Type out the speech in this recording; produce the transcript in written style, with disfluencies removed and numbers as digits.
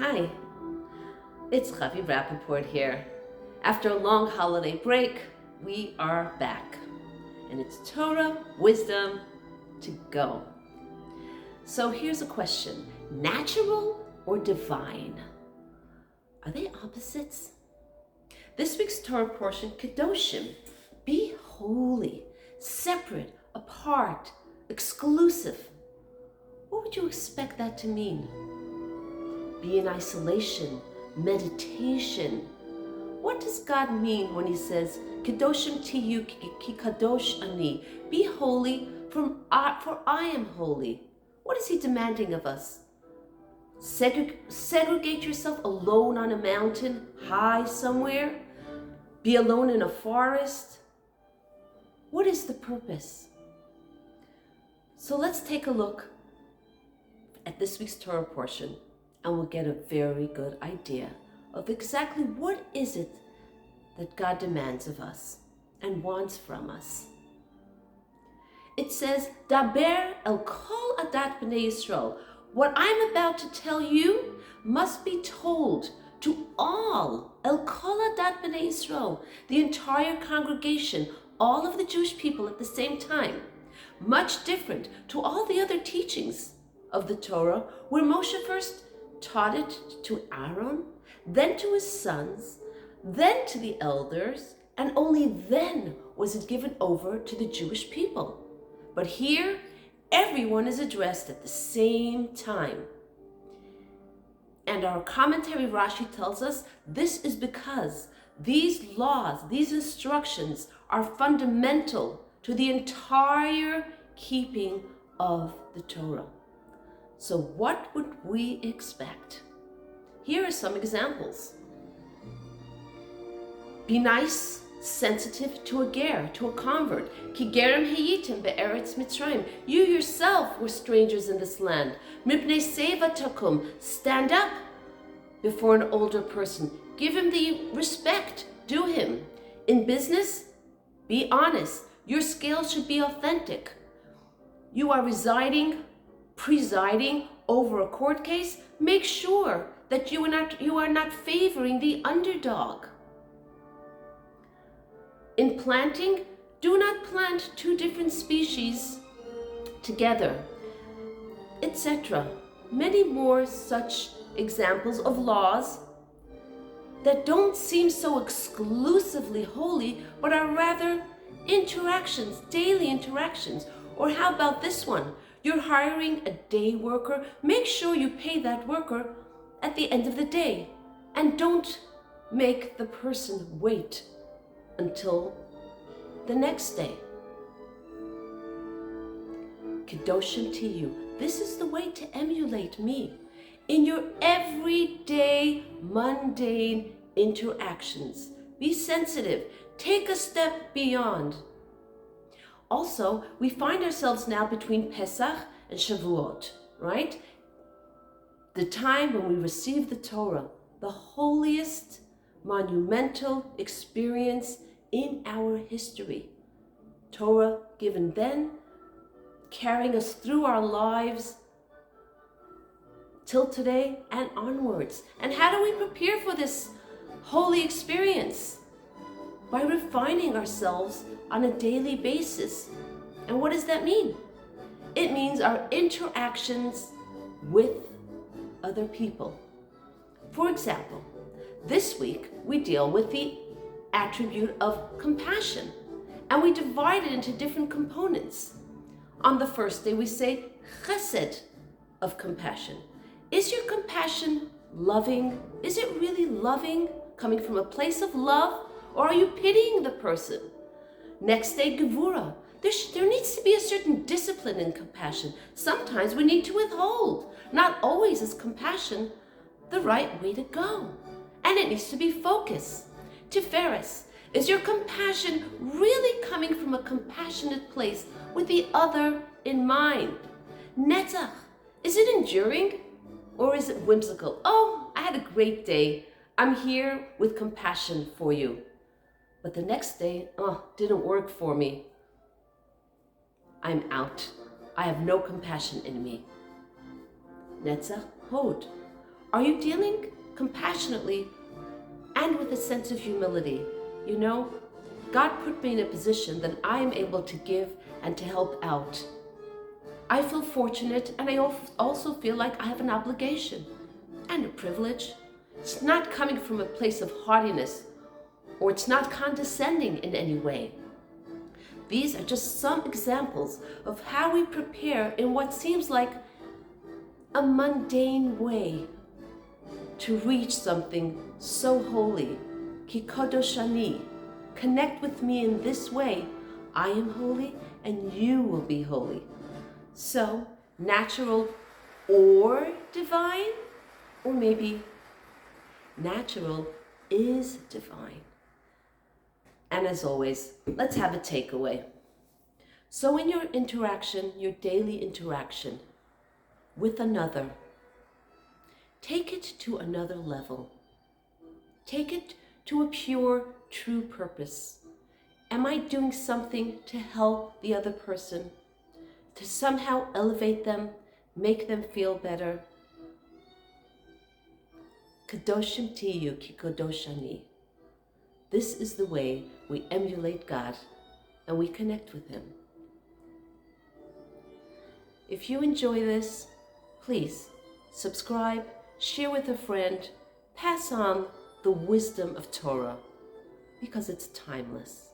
Hi, it's Chavi Rappaport here. After a long holiday break, we are back. And it's Torah, wisdom, to go. So here's a question. Natural or divine? Are they opposites? This week's Torah portion, Kedoshim, be holy, separate, apart, exclusive. What would you expect that to mean? Be in isolation, meditation. What does God mean when he says, Kedoshim tiyu ki kadosh ani? Be holy, for I am holy. What is he demanding of us? Segregate yourself alone on a mountain, high somewhere? Be alone in a forest? What is the purpose? So let's take a look at this week's Torah portion, and we'll get a very good idea of exactly what is it that God demands of us and wants from us. It says, Daber el kol adat b'nei Yisrael. What I'm about to tell you must be told to all, el kol adat b'nei Yisrael, the entire congregation, all of the Jewish people at the same time. Much different to all the other teachings of the Torah, where Moshe first taught it to Aaron, then to his sons, then to the elders, and only then was it given over to the Jewish people. But here, everyone is addressed at the same time. And our commentary Rashi tells us this is because these laws, these instructions are fundamental to the entire keeping of the Torah. So what would we expect? Here are some examples. Be nice, sensitive to a ger, to a convert. Ki gerem hayitim be'eretz Mitzrayim. You yourself were strangers in this land. Mipnei seva takum. Stand up before an older person. Give him the respect due him. In business, be honest. Your scale should be authentic. You are presiding over a court case. Make sure that you are not favoring the underdog. In planting, do not plant two different species together, etc. Many more such examples of laws that don't seem so exclusively holy, but are rather interactions, daily interactions. Or how about this one? You're hiring a day worker. Make sure you pay that worker at the end of the day, and don't make the person wait until the next day. Kedoshim tiyu. This is the way to emulate me in your everyday, mundane interactions. Be sensitive. Take a step beyond. Also, we find ourselves now between Pesach and Shavuot, right? The time when we receive the Torah, the holiest, monumental experience in our history. Torah given then, carrying us through our lives till today and onwards. And how do we prepare for this holy experience? By refining ourselves on a daily basis. And what does that mean? It means our interactions with other people. For example, this week we deal with the attribute of compassion, and we divide it into different components. On the first day we say chesed of compassion. Is your compassion loving? Is it really loving, coming from a place of love? Or are you pitying the person? Next day, Gevura. There needs to be a certain discipline in compassion. Sometimes we need to withhold. Not always is compassion the right way to go. And it needs to be focused. Tiferes. Is your compassion really coming from a compassionate place with the other in mind? Netzach. Is it enduring or is it whimsical? Oh, I had a great day. I'm here with compassion for you. But the next day, didn't work for me. I'm out. I have no compassion in me. Netzach, hod. Are you dealing compassionately and with a sense of humility? You know, God put me in a position that I am able to give and to help out. I feel fortunate, and I also feel like I have an obligation and a privilege. It's not coming from a place of haughtiness, or it's not condescending in any way. These are just some examples of how we prepare in what seems like a mundane way to reach something so holy. Ki Kadoshani. Connect with me in this way. I am holy and you will be holy. So, natural or divine? Or maybe natural is divine. And as always, let's have a takeaway. So in your interaction, your daily interaction with another, take it to another level. Take it to a pure, true purpose. Am I doing something to help the other person? To somehow elevate them, make them feel better? Kedoshim tiyu ki kadoshani. This is the way we emulate God and we connect with Him. If you enjoy this, please subscribe, share with a friend, pass on the wisdom of Torah, because it's timeless.